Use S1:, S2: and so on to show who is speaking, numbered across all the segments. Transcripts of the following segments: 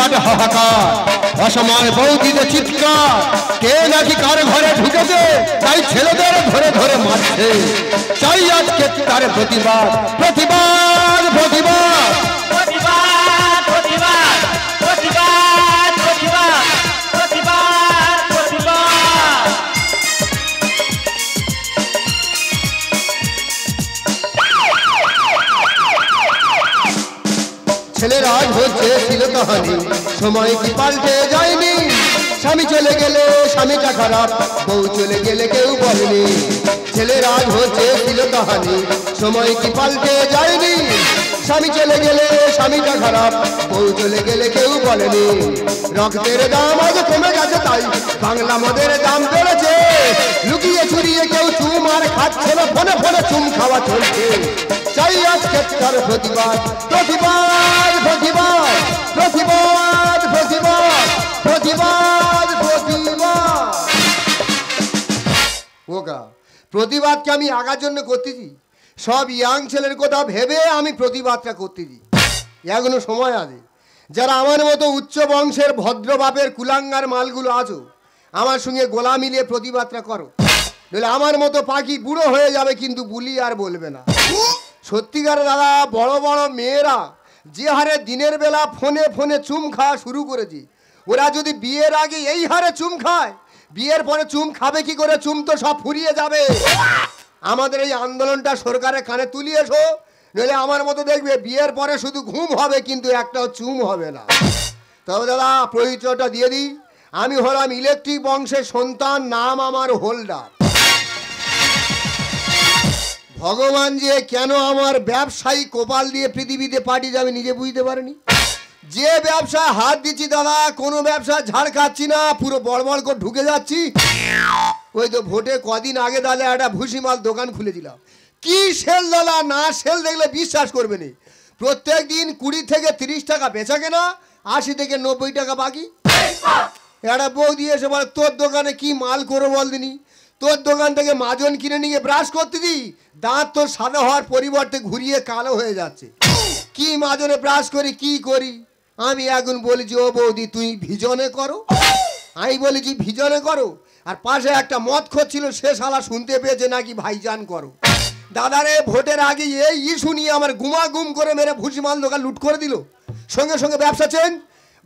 S1: বিরাট হাহাকার, অসময় বৌদিদের চিৎকার, কে নাকি কার ঘরে ঢুকেছে, তাই ছেলেদের ধরে ধরে মারছে। চাই আজকে তার প্রতিবাদ, প্রতিবাদ, প্রতিবাদ। ছেলের আজ হচ্ছে ছিল কাহানি, সময় কি পাল্টে যায়নি। স্বামী চলে গেলে স্বামীটা খারাপ, বউ চলে গেলে কেউ বলেনি। ছেলের আজ হচ্ছে ছিল কাহানি, সময় কি পাল্টে যায়নি। স্বামী চলে গেলে স্বামীটা খারাপ, বউ চলে গেলে কেউ বলেনি। রক্তের দাম আজ কমে গেছে, তাই বাংলা মদের দাম বেড়েছে। লুকিয়ে চুরিয়ে কেউ চুম আর খাচ্ছে না, ফোনে ফোনে চুম খাওয়া চলছে। চাই আজকে তার প্রতিবাদ, প্রতিবাদ, প্রতিবাদ, প্রতিবাদ, প্রতিবাদ, প্রতিবাদ, প্রতিবাদ। ওগা প্রতিবাদকে আমি আগার জন্য করতেছি, সব ইয়াং ছেলের কথা ভেবে আমি প্রতিবাদটা করতেছি। এখনো সময় আছে, যারা আমার মতো উচ্চ বংশের ভদ্র বাপের কুলাঙ্গার মালগুলো আছো, আমার সঙ্গে গোলা মিলিয়ে প্রতিবাদটা করো। নইলে আমার মতো পাখি বুড়ো হয়ে যাবে, কিন্তু বুলি আর বলবে না। সত্যিকার দাদা, বড় বড় মেয়েরা যে হারে দিনের বেলা ফোনে ফোনে চুম খাওয়া শুরু করেছে, ওরা যদি বিয়ের আগে এই হারে চুম খায়, বিয়ের পরে চুম খাবে কি করে? চুম তো সব ফুরিয়ে যাবে। আমাদের এই আন্দোলনটা সরকারের কানে তুলিয়ে এসো, নইলে আমার মতো দেখবে বিয়ের পরে শুধু ঘুম হবে, কিন্তু একটাও চুম হবে না। তবে দাদা পরিচয়টা দিয়ে দিই, আমি হলাম ইলেকট্রিক বংশের সন্তান, নাম আমার হোল্ডার। ভগবান যে কেন আমার ব্যবসায়ী কোপাল দিয়ে পৃথিবীতে পাঠিয়ে যাবে নিজে বুঝতে পারিনি। যে ব্যবসায় হাত দিচ্ছি দাদা, কোনো ব্যবসা ঝাড় খাচ্ছি না, পুরো বড়বড় করে ঢুকে যাচ্ছি। ওই তো ভোটে কদিন আগে দাদা একটা ভুসিমাল দোকান খুলেছিলাম। কি সেল দাদা, না সেল দেখলে বিশ্বাস করবে না। প্রত্যেক দিন 20 থেকে 30 টাকা বেচা কেনা, 80 থেকে 90 টাকা বাকি। একটা বৌদি এসে বলে, তোর দোকানে কি মাল করো বল দিনি। তোর দোকান থেকে মাজন কিনে নিয়ে ব্রাশ করতে দিই, দাঁত তোর সাদা হওয়ার পরিবর্তে ঘুরিয়ে কালো হয়ে যাচ্ছে। কি মাজনে ব্রাশ করি, কি করি? আমি এখন বলেছি, ও বৌদি তুই ভিজনে করো। আমি বলেছি ভিজনে করো, আর পাশে একটা মদ খাচ্ছিল, সে শালা শুনতে পেয়েছে নাকি ভাইজান করো। দাদারে ভোটের আগে এই ইস্যু নিয়ে আমার গুম করে মেরে ভুসিমাল দোকান লুট করে দিল। সঙ্গে সঙ্গে ব্যবসা চেঞ্জ।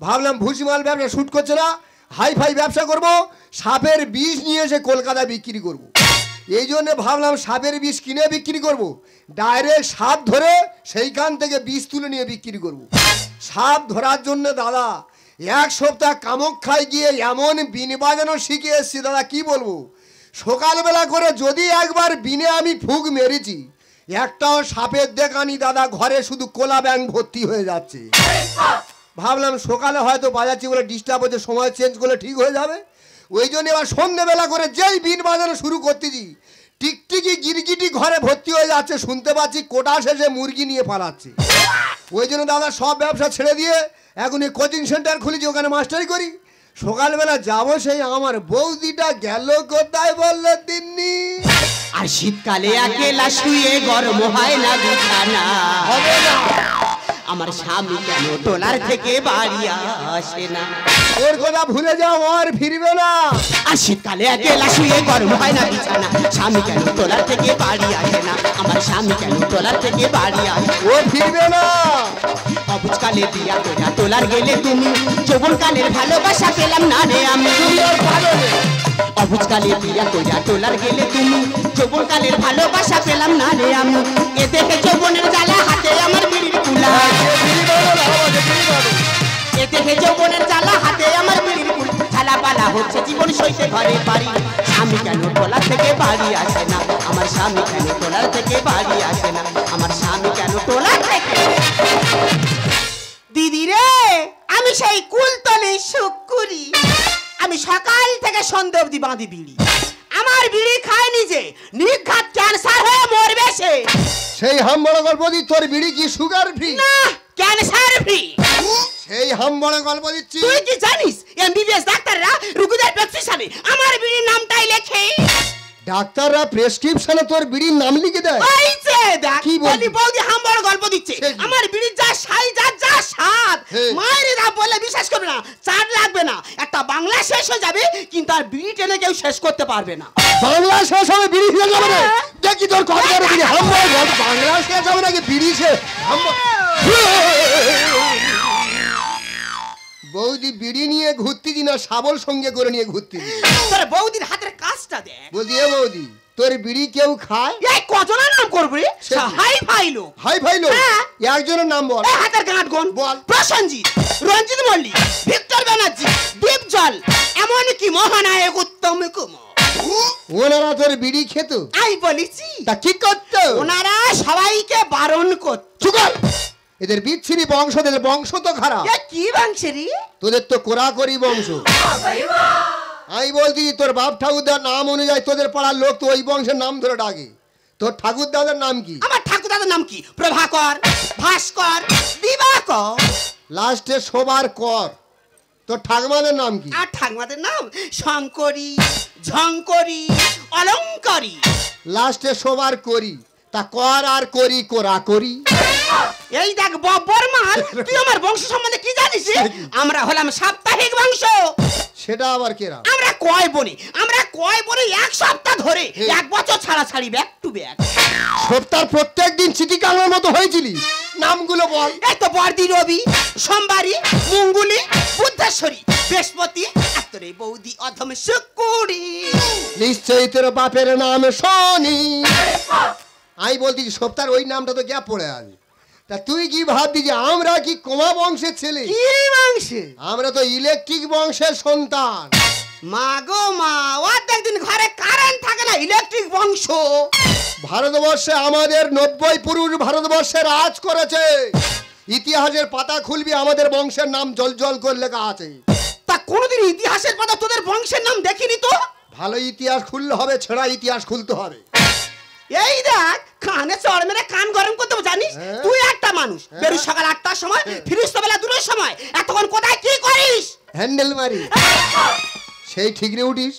S1: ভাবলাম ভুসিমাল ব্যবসা শুট করছে না, হাই ফাই ব্যবসা করব, সাপের বিষ নিয়ে এসে কলকাতায় বিক্রি করব। এই জন্য ভাবলাম সাপের বিষ কিনে বিক্রি করব, ডাইরেক্ট সাপ ধরে সেইখান থেকে বিষ তুলে নিয়ে বিক্রি করব। সাপ ধরার জন্য দাদা 1 সপ্তাহ কামাখ্যায় গিয়ে এমন বিন বাজানো শিখে এসেছি দাদা, কি বলবো। সকালবেলা করে যদি একবার বিনে আমি ফুক মেরেছি, একটাও সাপের দেখানি দাদা, ঘরে শুধু কোলা ব্যাং ভর্তি হয়ে যাচ্ছে। ভাবলাম সকালে হয়তো বাজাচ্ছি বলে ডিস্টার্ব হচ্ছে, সময় চেঞ্জ করলে ঠিক হয়ে যাবে। ওই জন্য এবার সন্ধ্যেবেলা করে যেই বিন বাজানো শুরু করতেছি, টিকটিকি গিরগিটি ঘরে ভর্তি হয়ে যাচ্ছে। শুনতে পাচ্ছি কোটা শেষে মুরগি নিয়ে পালাচ্ছে। ওই জন্য দাদা সব ব্যবসা ছেড়ে দিয়ে এখন এই কোচিং সেন্টার খুলেছি, ওখানে মাস্টারি করি। সকালবেলা যাবো, সেই আমার বৌদিটা গেল কোথায় বললে দিননি।
S2: আর শীতকালে একলা শুয়ে গরম হয় না বিছানা,
S1: হবে না।
S2: আমার স্বামী কেন টোলার থেকে বাড়ি আসে না।
S1: ওর কথা ভুলে যাও, আর ফিরবে না।
S2: আর শীতকালে একলা শুয়ে গরম হয় না বিছানা, স্বামী কেন টোলার থেকে বাড়ি আসে না। আমার স্বামী কেন টোলার থেকে বাড়ি আসে,
S1: ও ফিরবে না।
S2: অবুজকালে বিয়া তোরা টোলার গেলে তুমি, যৌবনকালের ভালোবাসা পেলাম না রে আমি। অবুজকালে বিয়া তোরা টোলার গেলে তুমি, যৌবনকালের ভালোবাসা পেলাম না রে আমি। এ দেখে যৌবনের জ্বালা, হাতে আমার বিড়ির কুলা। এ দেখে যৌবনের জ্বালা, হাতে আমার বিড়ির কুলা। ঝালা পালা হচ্ছে জীবন সইতে ঘরে বাড়ি। স্বামী কেন টোলার থেকে বাড়ি আসে না, আমার স্বামী কেন টোলার থেকে বাড়ি আসে না, আমার স্বামী কেন টোলার থেকে। দিদি রে, আমি সেই কুলতলে সুখ করি। আমি সকাল থেকে সন্ধ্যে অবধি বাঁধি বিড়ি। আমার বিড়ি খায় নিজে, নির্ঘাত ক্যান্সার হয়ে মরবে সে।
S1: সেই হামবড় গল্প দি, তোর বিড়ি কি সুগার ফ্রি?
S2: না, ক্যান্সার ফ্রি।
S1: সেই হামবড় গল্প দিচ্ছি।
S2: তুই কি জানিস এমবিবিএস ডাক্তাররা রোগীদের প্রেসক্রিপশনে আমার বিড়ির নামটাই লেখে?
S1: ডাক্তাররা প্রেসক্রিপশনে তোর বিড়ির নাম লিখে দেয়?
S2: এই যে দেখ
S1: কি বলবি?
S2: বলি বৌদি হাম বড় গল্প দিচ্ছে
S1: সে কি?
S2: আমার বিড়ির যা সাইজ আর যা স্বাদ
S1: হ্যাঁ।
S2: মায়ের দা বলে বিশ্বাস করবে না, চাট লাগবে না, একটা বাংলা শেষ হয়ে যাবে কিন্তু আর বিড়ি টেনে কেউ শেষ করতে পারবে না।
S1: বাংলা শেষ হবে বিড়ি শেষ হবে না?
S2: হ্যাঁ।
S1: দেখি তোর কত বড় বিড়ি হাম বড় গল্প। বাংলা শেষ হবে নাকি বিড়ি শেষ? বৌদি বিড়ি নিয়ে ঘুরতি না শাবল সঙ্গে করে নিয়ে ঘুরতি?
S2: তোর বৌদির হাতের কাজটা দেখ।
S1: বলছি এ বৌদি তোর বিড়ি কেউ খায়?
S2: এই কজনের নাম করবি
S1: সে কি?
S2: হাই ফাইলো
S1: হাই ভাইলো
S2: হ্যাঁ।
S1: একজনের নাম বল।
S2: এই হাতের গাঁট গোন
S1: বল।
S2: প্রসেনজিৎ, রঞ্জিত মল্লিক, ভিক্টর ব্যানার্জি, দীপজল, এমনকি মহানায়ক উত্তম কুমার।
S1: ওনারা তোর বিড়ি খেত?
S2: আমি বলেছি
S1: তা কি করতো?
S2: ওনারা সবাইকে বারণ করত।
S1: চুকাল, এদের বিচ্ছিরি বংশ, এদের বংশ তো খারাপ।
S2: এ কি বংশেরি?
S1: তোদের তো কোরাকরি বংশ। আমি বলছি তোর বাপ ঠাকুরদার নাম অনুযায়ী তোদের পাড়ার লোক তো ওই বংশের নাম ধরে ডাকে। তোর ঠাকুরদাদের নাম কি?
S2: আমার ঠাকুরদাদের নাম কি? প্রভাকর, ভাস্কর, দিবাকর।
S1: লাস্টে সবার কর। তোর ঠাকুমাদের নাম কি?
S2: আর ঠাকুমাদের নাম শঙ্করী, ঝঙ্করী, অলঙ্কারী।
S1: লাস্টে সবার করি। তা কর আর করি কোরা করি।
S2: এই দেখ বর্মাল, তুই আমার বংশ সম্বন্ধে কি জানিস? আমরা হলাম সাপ্তাহিক বংশ।
S1: সেটা আবার কেরা?
S2: আমরা কয় বনে এক সপ্তাহ ধরে এক বছর ছাড়া ছাড়ি ব্যাক টু ব্যাক।
S1: সপ্তাহ প্রত্যেক দিন চিঠি কাঙার মতো হয়েছিলি। নামগুলো বল।
S2: এই তো বর্দি, রবি, সোমবারী, মঙ্গুলি, বুদ্ধেশ্বরী, বৃহস্পতি, আর তোর এই বৌদি অধম শুকুরি।
S1: নিশ্চয়ই তোর বাপের নাম শনি। আমি বলছি সপ্তাহের ওই নামটা তো গ্যাপ পড়ে আছে। তা তুই কি ভাববি যে আমরা কি কোমা বংশের ছেলে?
S2: কি বংশে?
S1: আমরা তো ইলেকট্রিক বংশের সন্তান।
S2: মা গো মা, অর্ধেক দিন ঘরে কারেন্ট থাকে না, ইলেকট্রিক বংশ।
S1: ভারতবর্ষে আমাদের 90 পুরুষ ভারতবর্ষে রাজ করেছে। ইতিহাসের পাতা খুলবি আমাদের বংশের নাম জল জল করে লেখা আছে।
S2: তা কোনোদিন ইতিহাসের পাতা তোদের বংশের নাম দেখিনি তো।
S1: ভালো ইতিহাস খুললে হবে, ছেঁড়া ইতিহাস খুলতে হবে।
S2: এই দেখ কানে চড় মেরে কান গরম করতে জানিস?
S1: হ্যাঁ।
S2: তুই একটা মানুষ, বেরোস সকাল 8টার সময়, ফিরিস তো বেলা 2টার সময়, এতক্ষণ কোথায় কি করিস?
S1: হ্যান্ডেল মারি। সেই ঠিক রে উঠিস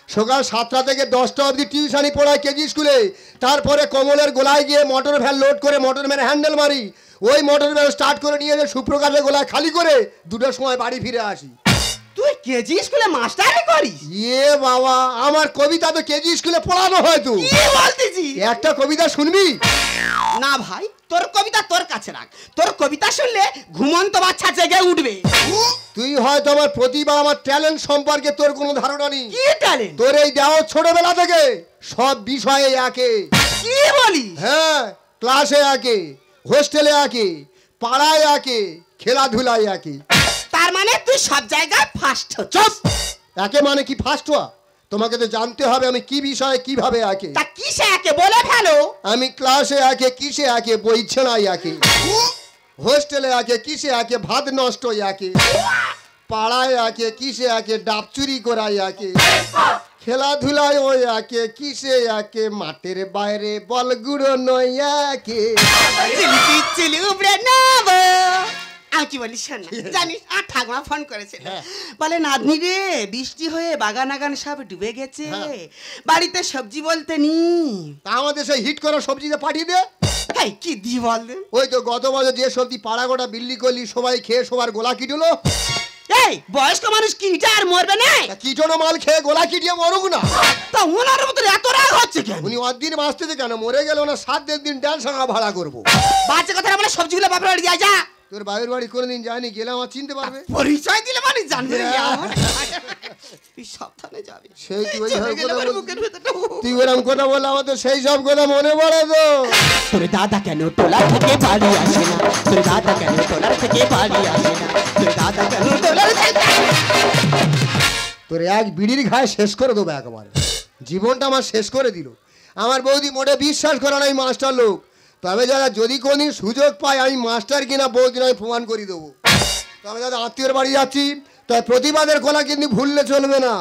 S1: সকাল 7টা থেকে 10টা অবধি টিউশনি পড়ায় কেজি স্কুলে। তারপরে কমলের গোলায় গিয়ে মোটর ভ্যান লোড করে মোটর ভ্যানে হ্যান্ডেল মারি। ওই মোটর ভ্যান স্টার্ট করে নিয়ে যে সুপ্রকাশের গোলায় খালি করে 2টার সময় বাড়ি ফিরে আসি।
S2: তুই কেজি স্কুলে মাস্টারি করিস?
S1: ইয়ে বাবা, আমার কবিতা তো কেজি স্কুলে পড়ানো হয়। তো
S2: কি বলতেছি?
S1: একটা কবিতা শুনবি?
S2: না ভাই, তোর কবিতা তোর কাছে রাখ। তোর কবিতা শুনলে ঘুমন্ত বাচ্চা জেগে উঠবে।
S1: তুই হয়তো আমার প্রতিভা, আমার ট্যালেন্ট সম্পর্কে তোর কোনো ধারণা নেই।
S2: কি ট্যালেন্ট?
S1: তোর এই দেহ ছোটবেলা থেকে সব বিষয়ে একে।
S2: কি বলি?
S1: হ্যাঁ, ক্লাসে একে, হোস্টেলে একে, পাড়ায় একে, খেলাধুলায় একে।
S2: তার মানে তুই সব জায়গায় ফার্স্ট হচ্ছিস।
S1: চুপ! একে মানে কি ফার্স্ট হওয়া? তোমাকে তো জানতে হবে আমি কি বিষয়ে কিভাবে একে।
S2: তা কিসে একে বলে ফেলো।
S1: আমি ক্লাসে একে, কিসে একে, বই ছেঁড়াই একে, হোস্টেলে একে, কিসে একে, ভাত নষ্ট একে, পাড়ায় একে, কিসে একে, ডাব চুরি করাই একে, খেলাধুলায় ওই একে, কিসে একে, মাঠের বাইরে বল গুঁড়ো নয় একে।
S2: চিলি চিলি উপরে নেব। আমি কি বলি শোন না, জানিস আর ঠাকুমা ফোন করেছিল, বলে নাতনি রে বৃষ্টি হয়ে বাগান আগান সব ডুবে গেছে, বাড়িতে সবজি বলতে নি।
S1: তা আমাদের সেই হিট করা সবজিতে পাঠিয়ে দে।
S2: এই কি দি বল?
S1: ওই তো গত বছর যে সবজি পাড়া গোটা বিল্লি করলি, সবাই খেয়ে সবার গোলা কিটলো।
S2: এই বয়স্ক মানুষ কিটা আর মরবে না?
S1: কিটোনো মাল খেয়ে গোলা কিটিয়ে মরুক না।
S2: তা ওনার মতো এত রাগ হচ্ছে কেন?
S1: উনি অদিন বাঁচতেছে কেন? মরে গেলে ওনার 7 দিন ডাল সাঙ্গা ভাড়া করবো।
S2: বাচ্চা কথা বলে সবজিগুলো বাপের বাড়ি যায় যা।
S1: তোর বাড়ির বাড়ি কোনোদিন যায়নি, গেলে আমার চিনতে পারবে।
S2: পরিচয় দিলে মানে জানবে তুই সাবধানে যাবি।
S1: সেই তুই ওইভাবে কথা বল, তুই ওরকম কথা বললে আমার তো সেই সব কথা মনে পড়ে। তো
S2: তোর দাদা কেন টোলা থেকে বাড়ি আসে না? তোর দাদা কেন টোলার থেকে বাড়ি আসে না? তোর দাদা কেন টোলার থেকে?
S1: তোর এক বিড়ির ঘায়ে শেষ করে দেবো একবারে। জীবনটা আমার শেষ করে দিল। আমার বৌদি মোটে বিশ্বাস করে না আমি মাস্টার লোক। তবে যারা যদি কোনদিন সুযোগ পায় আমি মাস্টার কিনা বৌদিন আমি প্রমাণ করে দেবো। তবে যারা আত্মীয়র বাড়ি যাচ্ছি তাই প্রতিবাদের গলা কিন্তু ভুললে চলবে না।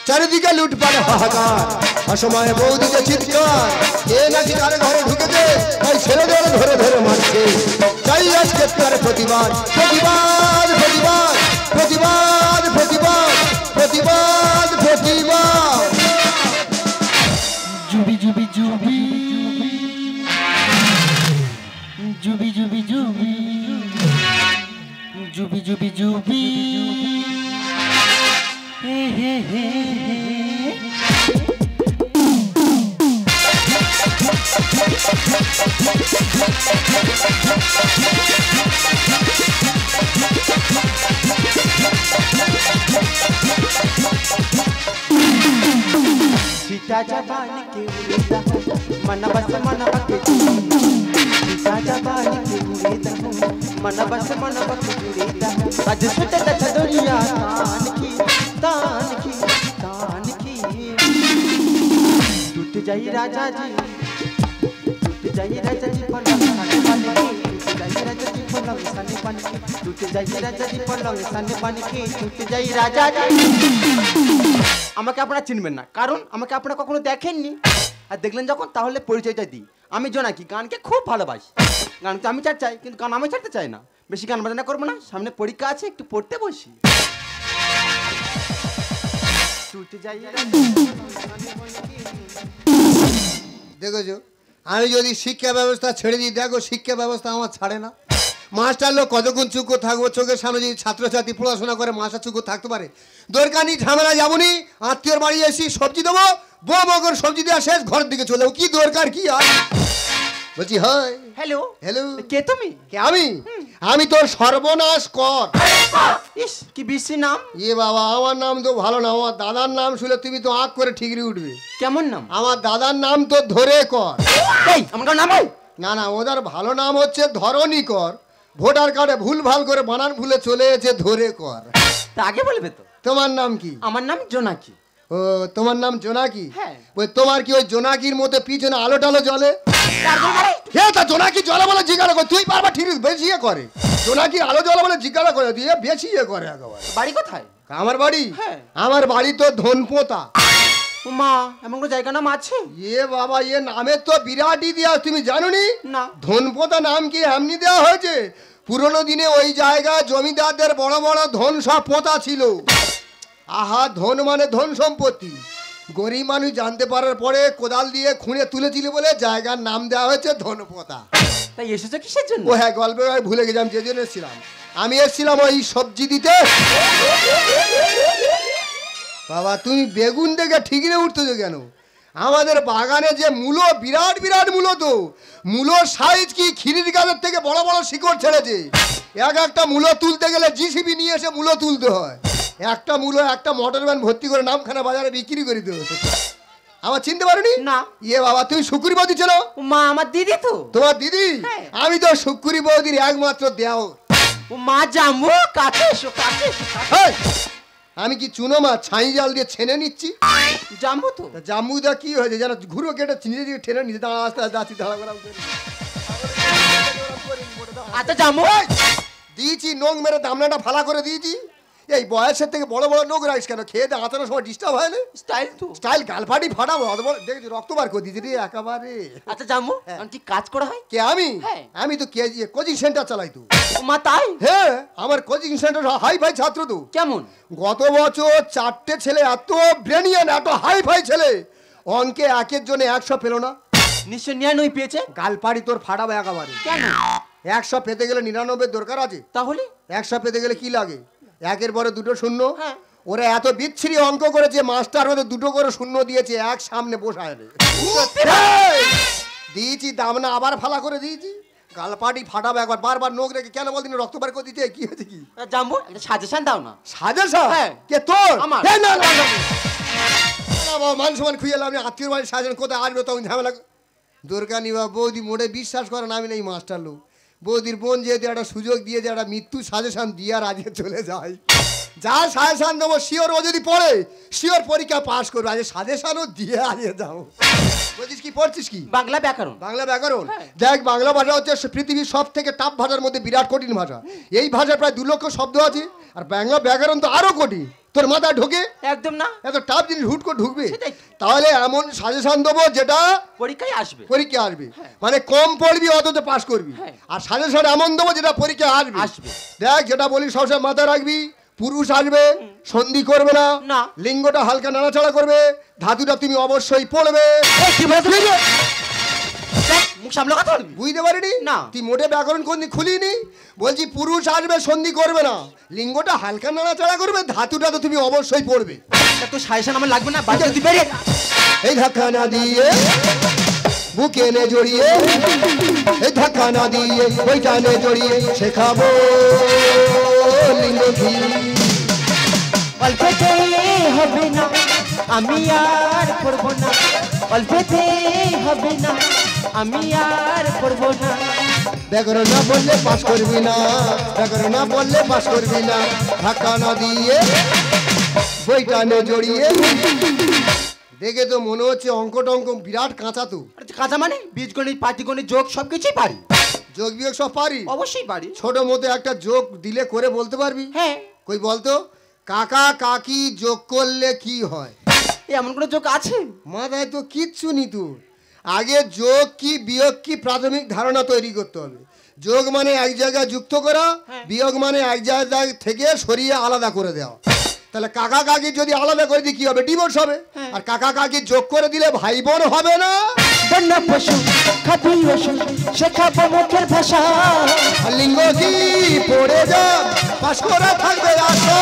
S1: চারিদিকে লুটপাট হাহাকার, অসময়ে বৌদিকে চিৎকার, কে নাকি কারে ঘরে ঢুকেছে তাই ছেলেদের ধরে ধরে মারছে। তাই আজকে তার প্রতিবাদ, প্রতিবাদ, প্রতিবাদ, প্রতিবাদ, প্রতিবাদ, প্রতিবাদ, প্রতিবাদ।
S2: सीता जबान के उड़ेदा मन बस मन बके सीता जबान के उड़ेदा मन बस मन बके उड़ेदा आज सुते त दुनिया तान की टूट जाई राजा जी टूट जाई राजा जी पलंग साने पानी टूट जाई राजा जी पलंग साने पानी टूट जाई राजा जी पलंग साने पानी टूट जाई राजा जी। আমাকে আপনারা চিনবেন না, কারণ আমাকে আপনারা কখনো দেখেননি, আর দেখলেন যখন তাহলে পরিচয়টা দিই। আমি জোনাকি, গানকে খুব ভালোবাসি। গান তো আমি চাই, কিন্তু গান আমি ছাড়তে চাই না। বেশি গান বাজনা করবো না, সামনে পরীক্ষা আছে, একটু পড়তে বসি।
S1: দেখেছো, আমি যদি শিক্ষা ব্যবস্থা ছেড়ে দিই, দেখো শিক্ষা ব্যবস্থা আমার ছাড়ে না। মাস্টার লোক কতক্ষণ চুকো থাকবো, চোখের সামনে যদি ছাত্রছাত্রী পড়াশোনা করে মাস্টার চুকো থাকতে পারে? দরকার নেই, ঝামেলা যাবনি, আত্মীয়র বাড়ি এসি সবজি দেবো, বউ মগর সবজি দেওয়া শেষ, ঘরের দিকে চলে যাবো। কি দরকার কি আর? বলছি হয়।
S2: হ্যালো
S1: হ্যালো,
S2: কে তুমি?
S1: কে আমি তোর সর্বনাশ কর।
S2: ইস কি বিশ্রী নাম।
S1: এ বাবা, আমার নাম তো ভালো না, আমার দাদার নাম শুনে তুমি তো আঁক করে ঠিকরি উঠবে।
S2: কেমন নাম?
S1: আমার দাদার নাম তো ধরে কর।
S2: এই আমার নাম?
S1: না, ওদের ভালো নাম হচ্ছে ধরণী কর। ভোটার কার্ডে ভুল ভাল করে বানান ভুলে চলে এসেছে ধরে কর।
S2: তা আগে বলবে তো।
S1: তোমার নাম কি?
S2: আমার নাম জোনাকি।
S1: ও, তোমার নাম জোনাকি?
S2: হ্যাঁ।
S1: ওই তোমার কি ওই জোনাকির মধ্যে পিছনে আলো টালো জ্বলে? তা জোনাকি জ্বলে বলে জিজ্ঞাসা করে, তুই পারবা ঠিক বেশি করে। জোনাকির আলো জ্বলে বলে জিজ্ঞাসা করে, দিয়ে বেশি করে একেবারে।
S2: বাড়ি কোথায়?
S1: আমার বাড়ি?
S2: হ্যাঁ।
S1: আমার বাড়ি তো ধনপোতা।
S2: মা, এমন কোনো জায়গা নাম আছে?
S1: এ বাবা, এ নামের তো বিরাট ইতিহাস, তুমি জানোনি?
S2: না।
S1: ধনপোতা নাম কি এমনি দেওয়া হয়েছে? পুরনো দিনে ওই জায়গায় জমিদারদের বড় বড় ধন সব পোতা ছিল। আহা, ধন মানে ধন সম্পত্তি। গরিব মানুষ জানতে পারার পরে কোদাল দিয়ে খুঁড়ে তুলেছিল বলে জায়গার নাম দেওয়া হয়েছে ধনপোতা।
S2: তাই এসেছো কিসের জন্য?
S1: ও হ্যাঁ, গল্পে ভুলে গেছিলাম যে জন্য এসেছিলাম। আমি এসেছিলাম ওই সবজি দিতে। বাবা, তুমি বেগুন দেখে ঠিকই উঠতেছো কেন? আমাদের বাগানে যে মূলো, বিরাট বিরাট মূলো, তো মূলোর সাইজ কি খিরির গাছের থেকে বড় বড় শিকড় ছেড়েছে। একটা মূলো তুলতে গেলে জিসিবি নিয়ে এসে মূলো তুলতে হয়। একটা মূলো একটা মোটর ভ্যান ভর্তি করে নামখানা বাজারে বিক্রি করে দিতে হয়। আমার চিনতে পারোনি?
S2: না।
S1: ইয়ে বাবা, তুমি শুকুরি বৌদি ছিল?
S2: মা, আমার দিদি তো।
S1: তোমার দিদি? আমি তো শুকুরি বৌদির একমাত্র দেও।
S2: মা, জামু কাছে এসো, কাছে এসো।
S1: আমি কি চুনো মাছ ছাই জাল দিয়ে ছেনে নিচ্ছি?
S2: জামু তো।
S1: জাম্বুদা কি হয়েছে জানো? ঘুরো কেটে চিনে দিয়ে ঠেনে নিচ্ছে। দাঁড়া, আস্তে আস্তে যাচ্ছি, দাঁড়া করে।
S2: আচ্ছা জামু
S1: দিয়েছি, নোং মেরে দামনাটা ফালা করে দিয়েছি। এই বয়সের থেকে বড় বড় নোং রাখিস কেন? খেয়ে দিয়ে আঁচানোর সময় ডিস্টার্ব হয় না?
S2: স্টাইল তো।
S1: স্টাইল গালফাটি ফাটাবো, দেখছি রক্ত বার করে দিয়েছি রে একেবারে।
S2: আচ্ছা জামু, কি কাজ করা হয়?
S1: কে আমি? আমি তো কোচিং সেন্টার চালাই তো।
S2: মা, তাই?
S1: হ্যাঁ, আমার কোচিং সেন্টার হাই ফাই ছাত্র তো।
S2: কেমন?
S1: গত বছর 4টে ছেলে, এত ব্রেনিয়ান, এত হাই ফাই ছেলে, অঙ্কে একের জন্য 100 পেল না।
S2: নিশ্চয় 99 পেয়েছে।
S1: গালপাড়ি তোর ফাটাবো একেবারে।
S2: কেন?
S1: 100 পেতে গেলে 99 দরকার আছে।
S2: তাহলে
S1: 100 পেতে গেলে কি লাগে? একের পরে দুটো শূন্য।
S2: হ্যাঁ।
S1: ওরা এত বিচ্ছিরি অঙ্ক করেছে, মাস্টার ওদের দুটো করে শূন্য দিয়েছে, এক সামনে বসায় দিয়েছি, দাম না আবার ফালা করে দিয়েছি। গালপাটি ফাটাবো একবার, বারবার নোখ রেখে কেন বলদিন রক্ত বার করে দিতে? কি হয়েছে কি?
S2: জামু, একটা সাজেশন দাও না।
S1: সাজেশন?
S2: হ্যাঁ।
S1: কে তোর?
S2: আমার।
S1: মান সমান খুঁজে এলাম, আমি আত্মীয় বাড়ির সাজেশন কোথায় আসবে? তখন ঝামেলা। দরকার নেই বাবা, বৌদি মোটে বিশ্বাস করে না আমি নেই মাস্টার লোক। বৌদির বোন যেহেতু একটা সুযোগ দিয়েছে, একটা মৃত্যু সাজেশন দিয়ে আর আজকে চলে যায়। যা সাজেশন দেবো শিওর ও যদি পড়ে, শিওর পরীক্ষা পাস করবে। আজ সাজেশনও দিয়ে আজকে যাও। বলছিস কি পড়ছিস কি?
S2: বাংলা ব্যাকরণ।
S1: বাংলা ব্যাকরণ? দেখ, বাংলা ভাষা হচ্ছে পৃথিবীর সব থেকে টাফ ভাষার মধ্যে বিরাট কঠিন ভাষা। এই ভাষায় প্রায় 2 লক্ষ শব্দ আছে, আর বাংলা ব্যাকরণ তো আরো কঠিন। তোর মাথায় ঢোকে?
S2: একদম না।
S1: এত টাফ জিনিস হুট করে ঢুকবে? তাহলে এমন সাজেশন দেবো যেটা
S2: পরীক্ষায় আসবে।
S1: পরীক্ষা আসবে, মানে কম পড়বি অথচ পাস করবি। আর সাজেশন এমন দেবো যেটা পরীক্ষা আসবে। দেখ, যেটা বলি সবসময় মাথায় রাখবি। পুরুষ আসবে, সন্ধি করবে না, লিঙ্গটা হালকা নাড়াচাড়া করবে, ধাতুটা তুমি অবশ্যই পড়বে।
S2: মুখ সামলে কথা বলবি।
S1: বুঝতে পারিনি
S2: না।
S1: তুই মোটে ব্যাকরণ কোনদিন খুলিনি। বলছি পুরুষ আসবে সন্ধি করবে না, লিঙ্গটা হালকা নাড়াচাড়া করবে, ধাতুটা তো তুমি অবশ্যই পড়বে।
S2: তো সাজেশন আমার লাগবে না, বাড়িতে তুই বেরিয়ে যা।
S1: এই ধাক্কা না দিয়ে বুকে নে জড়িয়ে, এই ধাক্কা না দিয়ে ওইটা নে জড়িয়ে শেখাবো লিঙ্গ কি।
S2: অল্পতে হবে না আমি আর করব না, অল্পতে হবে না আমি আর করব না।
S1: ব্যাকরণ না বললে পাস করবি না, ব্যাকরণ না বললে পাস করবি না। ধাক্কা না দিয়ে বইটা নে জড়িয়ে। দেখে তো মনে হচ্ছে অঙ্ক টঙ্ক বিরাট কাঁচা। তো
S2: কাঁচা মানে বীজগণিত পাটিগণিত যোগ সবকিছুই পারি।
S1: যোগ বিয়োগ সব পারি?
S2: অবশ্যই পারি।
S1: ছোট মতো একটা যোগ দিলে করে বলতে পারবি?
S2: হ্যাঁ।
S1: কই বলতো, কাকা কাকি যোগ করলে কি হয়?
S2: এমন কোনো যোগ আছে?
S1: মাথায় তো কিচ্ছু নি তোর। আগে যোগ কি বিয়োগ কি প্রাথমিক ধারণা তৈরি করতে হবে। যোগ মানে এক জায়গায় যুক্ত করা, বিয়োগ মানে এক জায়গা থেকে সরিয়ে আলাদা করে দেওয়া। তাহলে কাকা কাকি যদি আলাদা করে দিই কি হবে? ডিভোর্স হবে। আর কাকা কাকি যোগ করে দিলে ভাই বোন হবে না।
S2: বন্য পশু খাবি ওষুধ শেখাবো মুখের ভাষা।
S1: আর লিঙ্গ কি পড়ে যা পাস করে থাকবে আশা।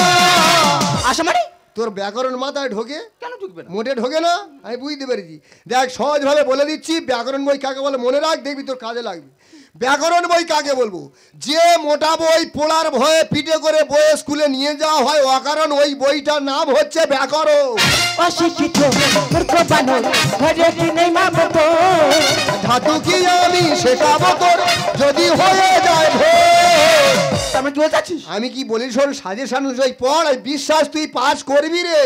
S2: আশা মানে
S1: তোর ব্যাকরণ মাথায় ঢোকে?
S2: কেন ঢুকবে না?
S1: মোটে ঢোকে না। আমি বুঝতে পেরেছি। দেখ সহজভাবে বলে দিচ্ছি, ব্যাকরণ বই কাকে বলে মনে রাখ, দেখবি তোর কাজে লাগবে। ব্যাকরণ বই কাকে বলবো? যে মোটা বই পড়ার ভয়ে পিঠে করে বইয়ে স্কুলে নিয়ে যাওয়া হয় অকারণ, ওই বইটার নাম হচ্ছে ব্যাকরণ।
S2: অশিক্ষিত মূর্খ বানর ঘরে কি নেই মা বাবা।
S1: ধাতু কি আমি শেখাবো তোর যদি হয়ে যায় ভোর।
S2: আমি কি বলছিস?
S1: আমি কি বলি শোন, সাজেশন অনুযায়ী পড়, আর বিশ্বাস তুই পাস করবি রে।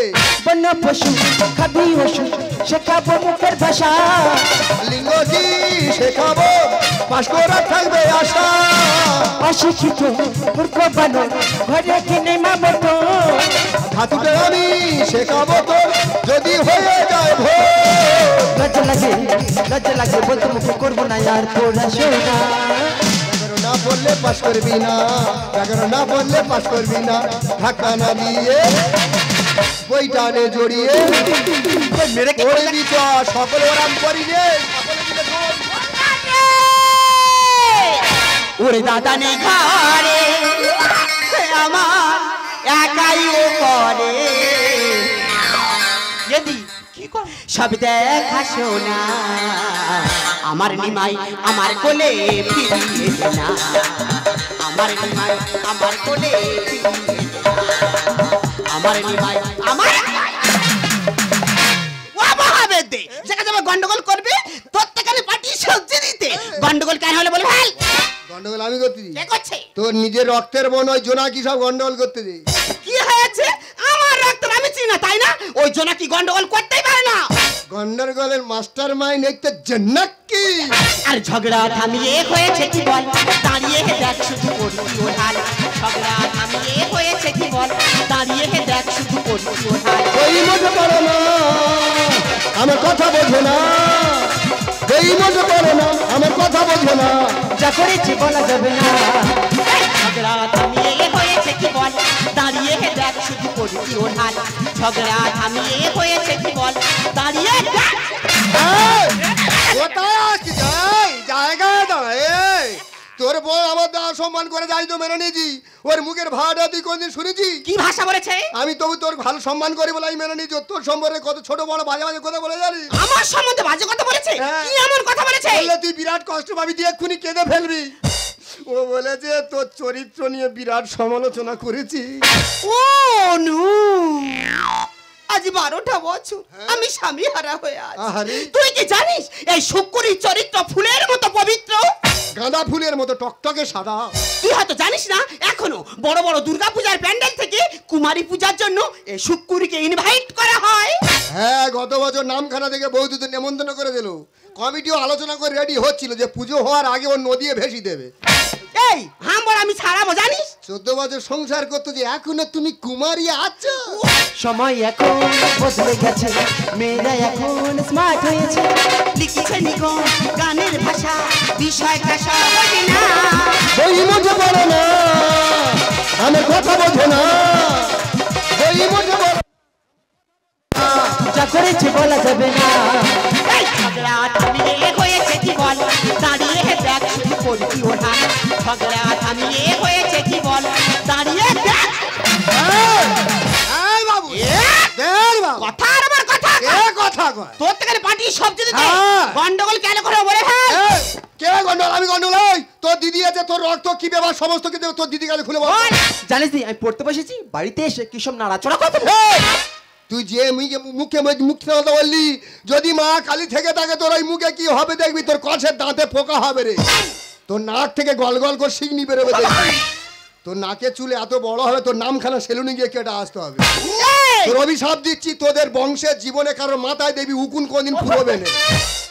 S2: বন্য পশু খাবি ওষুধ শেখাবো মুখের ভাষা।
S1: লিঙ্গ কি শেখাবো পাস করে থাকবে আশা।
S2: অশিক্ষিত মূর্খ বানর ঘরে কি নেই মা বাবা।
S1: ধাতুটা আমি শেখাবো তোর যদি হয়ে যায় ভোর।
S2: লজ্জা লাগে বলতে মুখে করবো না আর পড়াশোনা।
S1: ব্যাকরণ না বললে পাস করবি না, ব্যাকরণ না বললে পাস করবি না। ধাক্কা না দিয়ে বইটা নে জড়িয়ে করে দিত সকলে ওরাম করি রে।
S2: ওরে দাদা নেই ঘরে আমার একাই ও করে। সব দেখা শোনা আমার নিমাই আমার কোলে ফিরিয়ে দে না। আমার নিমাই আমার কোলে ফিরিয়ে দে না। আমার নিমাই আমার গন্ডগোল করবে প্রত্যেকখানে পার্টি সবজি দিতে। গন্ডগোল কেন হলে বলে ভাই?
S1: গন্ডগোল আমি করতে দিই?
S2: কে করছে?
S1: তোর নিজের রক্তের বোন ওই জোনাকি সব গন্ডগোল করতে দিই।
S2: কি হয়েছে? আমার রক্ত আমি চিনি না তাই না? ওই জোনাকি গন্ডগোল করতেই পারে না।
S1: গন্ডগোলের মাস্টার মাইন্ড একটা জন্নাকি।
S2: আর ঝগড়া থামিয়ে হয়েছে কি বল, দাঁড়িয়ে দেখ শুধু করছি ও ঢাল। ঝগড়া থামিয়ে হয়েছে কি বল, দাঁড়িয়ে দেখ শুধু করছি ও ঢাল।
S1: ওই মতো করো না আমার কথা বোঝো না, এই মতো করো না আমার কথা বোঝো না।
S2: যা করেছি বলা যাবে না। ঝগড়া থামিয়ে হয়েছে কি বল, দাঁড়িয়ে দেখ শুধু করছি ও ঢাল। ঝগড়া থামিয়ে হয়েছে কি বল, দাঁড়িয়ে দেখ।
S1: জায়গা দাঁড়ায় তোর বউ আমার দা সম্মান করে যাই তো মেনে নিয়েছি। ওর মুখের ভাড়া তুই কোনদিন শুনেছি?
S2: কি ভাষা বলেছে?
S1: আমি তবু তোর ভালো সম্মান করি বলে আমি মেনে নিয়েছি। তোর সম্পর্কে কত ছোট বড় বাজে বাজে কথা বলে জানি।
S2: আমার সম্বন্ধে বাজে কথা বলেছে? কি এমন কথা বলেছে?
S1: বললে তুই বিরাট কষ্ট পাবি, তুই এক্ষুনি কেঁদে ফেলবি। ও বলেছে তোর চরিত্র নিয়ে বিরাট সমালোচনা করেছি।
S2: ও নু, আজ 12টা বছর আমি স্বামী হারা হয়ে আছি। তুই কি জানিস এই শুক্কুরির চরিত্র ফুলের মতো পবিত্র,
S1: গাঁদা ফুলের মতো টকটকে সাদা।
S2: তুই হয়তো জানিস না এখনো বড় বড় দুর্গা পূজার প্যান্ডেল থেকে কুমারী পূজার জন্য এই শুক্কুরিকে ইনভাইট করা হয়।
S1: হ্যাঁ, গত বছর নামখানা থেকে বৌদিদের নেমন্তন্ন করে দিল। কমিটিও আলোচনা করে রেডি হচ্ছিল যে পুজো হওয়ার আগে ওর নদীয়ে ভেসি দেবে।
S2: এই হাম্বর আমি ছাড়াবো জানিস?
S1: 14 বছর সংসার করতে যে এখনো তুমি কুমারী আছো।
S2: সময় এখন বদলে গেছে, মেয়েরা এখন স্মার্ট হয়েছে। লিখেছে নিগম গানের ভাষা, বিষয়টা সহজ না।
S1: ওই মতো বলো না আমার কথা বোঝো না, ওই মতো বলো
S2: যা করেছে বলা যাবে না। ঝগড়া থামিয়ে হয়েছে কি বল, করি কি ওঠা ঝগড়া থামিয়ে হয়েছে কি বল দাঁড়িয়ে দেখ
S1: এই বাবু দেখ বাবু
S2: কথা আর আমার কথা
S1: কে কথা কয়
S2: তোর থেকে পার্টি সব যদি
S1: হ্যাঁ।
S2: গন্ডগোল কেন করে বলে ফেল
S1: এই, কে গন্ডল আমি গন্ডল এই তোর দিদি আছে তোর রক্ত কি ব্যাপার সমস্ত কিছু তোর দিদি কাছে খুলে বল
S3: জানিস নি আমি পড়তে বসেছি বাড়িতে এসে কি সব নাড়াচড়া করতে
S1: এই, তুই যে মুখে মুখে কথা বললি যদি মা কালী থেকে থাকে তোর ওই মুখে কি হবে দেখবি তোর কষের দাঁতে পোকা হবে রে তোর নাক থেকে গল গল করে শিগনি বেরোবে দেখবি তোর নাকে চুলে এত বড় হবে তোর নামখানা সেলুনে গিয়ে কেটে আসতে হবে তোর অভিশাপ দিচ্ছি তোদের বংশের জীবনে কারোর মাথায় দেবী উকুন কোনদিন ফুরবে না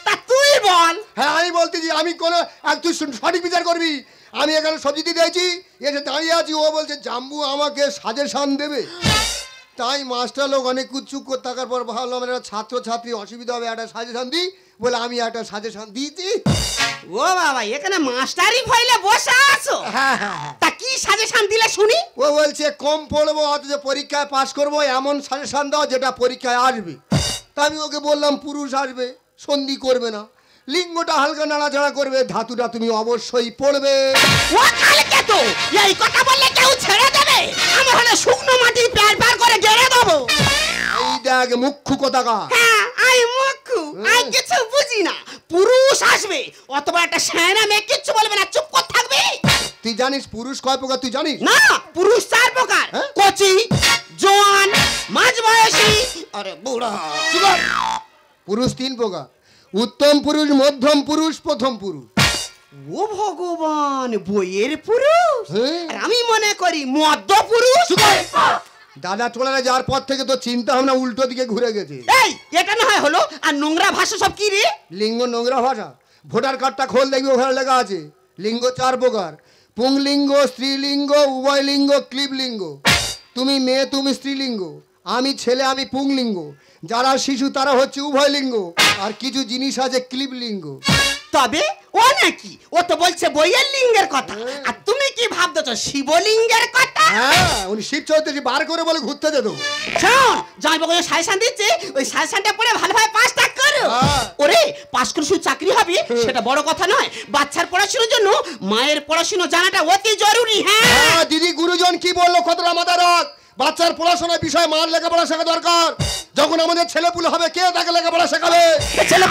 S2: তা তুই বল
S1: হ্যাঁ আমি বলতেছি আমি কোনো তুই সঠিক বিচার করবি আমি এখানে সবজি দিতে দিয়েছি এসে দাঁড়িয়ে আছি ও বলছে জাম্বু আমাকে সাজেশন দেবে তাই মাস্টার লোক অনেক কুচুক করে থাকার পর ভাবলাম একটা ছাত্রছাত্রী অসুবিধা হবে একটা সাজেশন দিই বলে আমি একটা সাজেশন দিয়েছি
S2: ও বাবা এখানে মাস্টারি ফাইলে বসে আছো
S1: হ্যাঁ হ্যাঁ হ্যাঁ।
S2: তা কি সাজেশন দিলে শুনি
S1: ও বলছে কম পড়বো অথচ পরীক্ষায় পাস করবো এমন সাজেশন দাও যেটা পরীক্ষায় আসবে তা আমি ওকে বললাম পুরুষ আসবে সন্ধি করবে না লিঙ্গটা হালকা নাড়াচাড়া করবে ধাতুটা তুমি অবশ্যই পড়বে
S2: ও কালকে তো এই কথা বললে কেউ ছেড়ে দেবে আমি হলে শুকনো মাটি প্যার প্যার করে গেড়ে দেবো
S1: এই দেখ মুখ্য কথাকা
S2: হ্যাঁ আই মুখু আই কিছু বুঝি না পুরুষ আসবে অথবা একটা সেনা মেয়ে কিচ্ছু বলবে না চুপ করে থাকবে
S1: তুই জানিস পুরুষ কয় প্রকার তুই জানিস
S2: না পুরুষ চার প্রকার
S1: হ্যাঁ?
S2: কচি জোয়ান মাঝবয়সী আরে বুড়া
S1: পুরুষ তিন প্রকার উত্তম পুরুষ মধ্যম পুরুষ প্রথম পুরুষ
S2: ও ভগবান বইয়ের পুরুষ
S1: হ্যাঁ।
S2: আর আমি মনে করি মধ্য পুরুষ
S1: দাদা চলে যাওয়ার পর থেকে তো চিন্তা ভাবনা উল্টো দিকে ঘুরে গেছে
S2: এই এটা না হয় হলো আর নোংরা ভাষা সব কি রে
S1: লিঙ্গ নোংরা ভাষা ভোটার কার্ডটা খোল দেখবি ওখানে লেখা আছে লিঙ্গ চার প্রকার পুংলিঙ্গ স্ত্রীলিঙ্গ উভয় লিঙ্গ ক্লিবলিঙ্গ তুমি মেয়ে তুমি স্ত্রীলিঙ্গ আমি ছেলে আমি পুংলিঙ্গ যারা শিশু তারা হচ্ছে উভয় লিঙ্গ আর কিছু জিনিস আছে ক্লিবলিঙ্গ
S2: তবে ও নাকি ও তো বলছে বইয়ের লিঙ্গের কথা আর তুমি কি ভাবতেছ শিবলিঙ্গের কথা
S1: হ্যাঁ উনি শিব চৌধুরী বার করে বলে ঘুরতে যেত
S2: শোন যাই বলে সাজেশন দিচ্ছে ওই সাজেশনটা পড়ে ভালোভাবে পাসটা করো
S1: হ্যাঁ।
S2: ওরে পাস করে শুধু চাকরি হবে সেটা বড় কথা নয় বাচ্চার পড়াশোনার জন্য মায়ের পড়াশোনা জানাটা অতি জরুরি হ্যাঁ
S1: হ্যাঁ দিদি গুরুজন কি বললো কতটা মাথা রাখ বাচ্চার পড়াশোনার বিষয় মার লেখাপড়া শেখা দরকার যখন আমাদের ছেলেপুলে হবে কে তাকে লেখাপড়া শেখাবে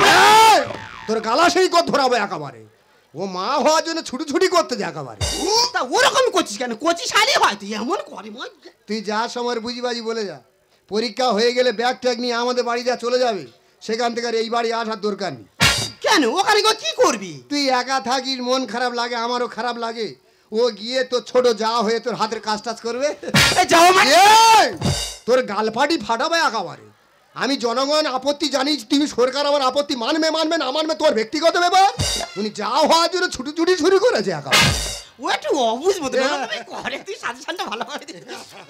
S1: এই, তোর গালা সেই কর ধরাবো একেবারে ও মা হওয়ার জন্য ছুটি করতে যায় একেবারে
S2: তা ওরকম করছিস কেন কচি শালি হয় তুই এমন করে
S1: তুই যা সময় বুঝিবাজি বলে যা পরীক্ষা হয়ে গেলে ব্যাগ ট্যাগ নিয়ে আমাদের বাড়ি যা চলে যাবে সেখান থেকে আর এই বাড়ি আসার দরকার নেই
S2: কেন ওখানে গিয়ে কি করবি
S1: তুই একা থাকিস মন খারাপ লাগে আমারও খারাপ লাগে ও গিয়ে তোর ছোট যা হয়ে তোর হাতের কাজ টাজ করবে
S2: যাও
S1: এই, তোর গালপাটি ফাটাবে একেবারে আমি জনগণ আপত্তি জানিস তুমি সরকার আমার আপত্তি মানবে না মানবে তোর ব্যক্তিগত ব্যাপার উনি যা হওয়ার জন্য ছুটি শুরু করেছে একেবারে
S2: ও একটু অবুঝ মতো করে তুই সাজেশনটা ভালো করে দে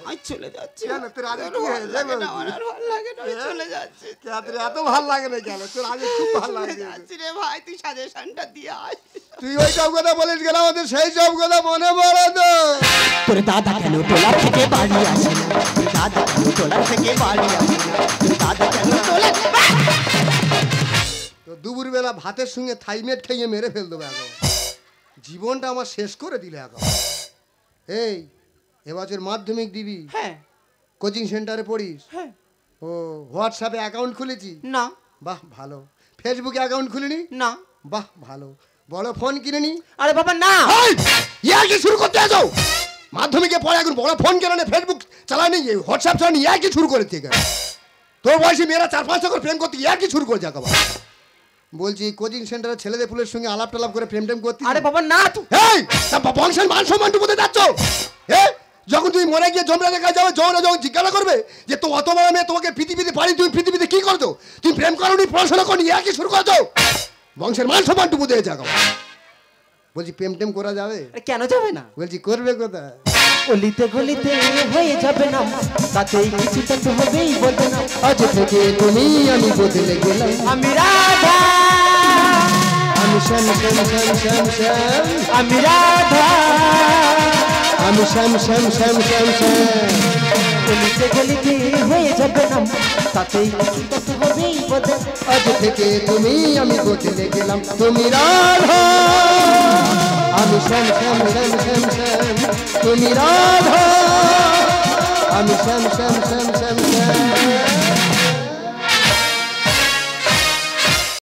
S2: আমি চলে যাচ্ছি
S1: কেন তোর আগে কি হয়েছে
S2: আমার আর ভালো লাগে না আমি চলে যাচ্ছি
S1: তোর এত ভাল লাগে না কেন তোর আগে খুব ভাল লাগে
S2: যাচ্ছি রে ভাই তুই সাজেশনটা দিয়ে আয়
S1: তুই ওই সব কথা বলিস গেল আমাদের সেই সব কথা মনে পড়ে তো
S2: তোর দাদা কেন টোলার থেকে বাড়ি আসে না তোর দাদা কেন টোলার থেকে বাড়ি আসে না তোর দাদা কেন টোলার
S1: তো দুপুরবেলা ভাতের সঙ্গে থাইমেট খাইয়ে মেরে ফেল দেবো এখন জীবনটা আমার শেষ করে দিলে এখন এই এবছর মাধ্যমিক দিবি
S2: হ্যাঁ
S1: কোচিং সেন্টারে পড়িস
S2: হ্যাঁ
S1: ও হোয়াটসঅ্যাপে অ্যাকাউন্ট খুলেছি
S2: না
S1: বাহ ভালো ফেসবুকে অ্যাকাউন্ট খুলিনি
S2: না
S1: বাহ ভালো বড় ফোন কিনিনি
S2: আরে বাবা না
S1: ইয়ার কি শুরু করতে আছো মাধ্যমিকে পড়ে এখন বড় ফোন কেন না ফেসবুক চালানি হোয়াটসঅ্যাপ চালানি ইয়ার কি শুরু করেছে তোর বয়সী মেয়েরা 4-5 করে প্রেম করতে ইয়ার কি শুরু করেছে একেবারে বলছি কোচিং সেন্টারে ছেলেদের ফুলের সঙ্গে আলাপ টালাপ করে প্রেম টেম করতে
S2: আরে বাবা না তুই
S1: এই বংশের মান সম্মানটু কোথায় যাচ্ছ যখন তুমি মরে গিয়ে জমরা দেখা যাবে যখন জিজ্ঞাসা করবে যে তো অত বড় মেয়ে তোমাকে পৃথিবীতে পারি তুমি পৃথিবীতে কি করছো তুমি প্রেম করোনি পড়াশোনা করনি ইয়ার কি শুরু করছো বংশের মান সম্মানটু কোথায় যাও বলছি প্রেম টেম করা যাবে
S2: কেন যাবে না
S1: বলছি করবে কোথায়
S3: গলিতে গলিতে হয়ে যাবে না তাতেই কিছুটা তো হবেই বলবে না
S1: আজ থেকে তুমি আমি বদলে গেলাম
S3: আমি রাধা
S1: আমি শ্যাম শ্যাম শ্যাম শ্যাম শ্যাম
S3: আমি রাধা
S1: আমি শ্যাম শ্যাম শ্যাম শ্যাম শ্যাম
S3: গলিতে গলিতে হয়ে যাবে না তাতেই কিছুটা তো হবেই হবেই বদল।
S1: আজ থেকে তুমি আমি বদলে গেলাম, তুমি রাধা আমি শ্যাম শ্যাম শ্যাম শ্যাম শ্যাম, তুমি রাধা আমি শ্যাম শ্যাম শ্যাম শ্যাম শ্যাম।